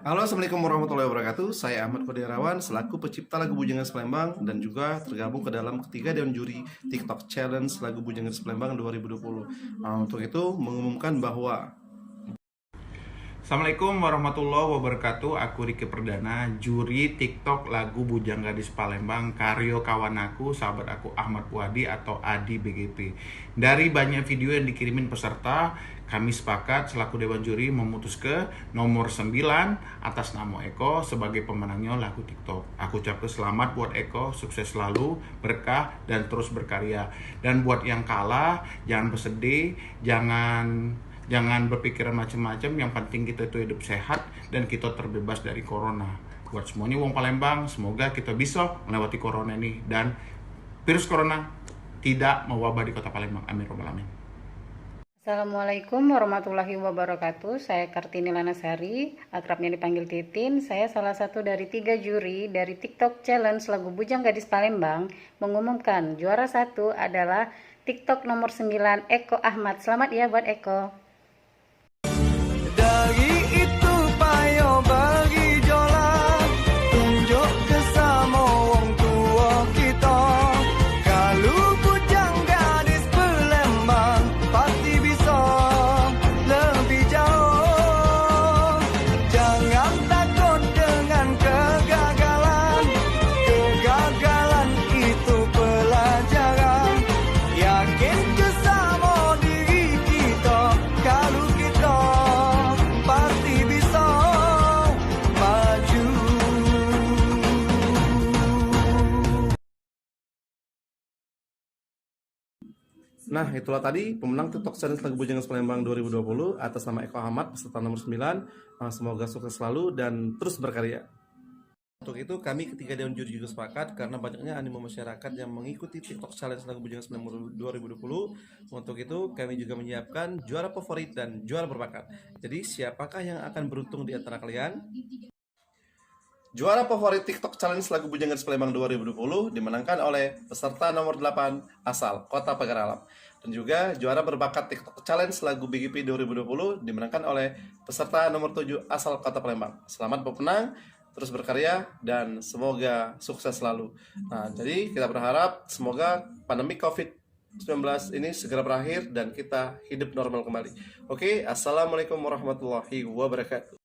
Halo, assalamualaikum warahmatullahi wabarakatuh. Saya Ahmad Kodirawan selaku pencipta lagu Bujangan Palembang dan juga tergabung ke dalam ketiga dewan juri TikTok Challenge lagu Bujangan Palembang 2020. Untuk itu mengumumkan bahwa Assalamualaikum warahmatullahi wabarakatuh. Aku Riki Perdana, juri TikTok lagu Bujang Gadis Palembang, karyo kawan aku, sahabat aku Ahmad Puadi atau Adi BGP. Dari banyak video yang dikirimin peserta, kami sepakat selaku dewan juri memutus ke nomor 9 atas nama Eko sebagai pemenangnya lagu TikTok. Aku ucapkan selamat buat Eko, sukses selalu, berkah dan terus berkarya. Dan buat yang kalah, jangan bersedih, jangan berpikiran macam-macam. Yang penting kita itu hidup sehat dan kita terbebas dari corona. Buat semuanya wong Palembang, semoga kita bisa melewati corona ini dan virus corona tidak mewabah di kota Palembang. Amin robbal alamin. Assalamualaikum warahmatullahi wabarakatuh. Saya Kartini Lanasari, akrabnya dipanggil Titin. Saya salah satu dari 3 juri dari TikTok Challenge lagu Bujang Gadis Palembang. Mengumumkan juara 1 adalah TikTok nomor 9 Eko Ahmad. Selamat ya buat Eko. Dari itu payo bagi jola, tunjuk ke sama wong tua kita. Kalau bujang gadis Palembang pasti bisa lebih jauh. Jangan takut dengan kegagalan, kegagalan itu pelajaran. Yakin ke sama diri kita, kalau kita pasti bisa maju. Nah, itulah tadi pemenang TikTok Challenge lagu Bujangan Palembang 2020 atas nama Eko Ahmad peserta nomor 9. Semoga sukses selalu dan terus berkarya. Untuk itu kami ketiga dewan juri juga sepakat karena banyaknya animo masyarakat yang mengikuti TikTok Challenge lagu Bujangan Palembang 2020. Untuk itu kami juga menyiapkan juara favorit dan juara berbakat. Jadi siapakah yang akan beruntung di antara kalian? Juara favorit TikTok Challenge lagu Bujangan Palembang 2020 dimenangkan oleh peserta nomor 8 asal Kota Pagar Alam. Dan juga juara berbakat TikTok Challenge lagu BGP 2020 dimenangkan oleh peserta nomor 7 asal Kota Palembang. Selamat pemenang, terus berkarya dan semoga sukses selalu. Nah, jadi kita berharap semoga pandemi COVID-19 ini segera berakhir dan kita hidup normal kembali. Oke, assalamualaikum warahmatullahi wabarakatuh.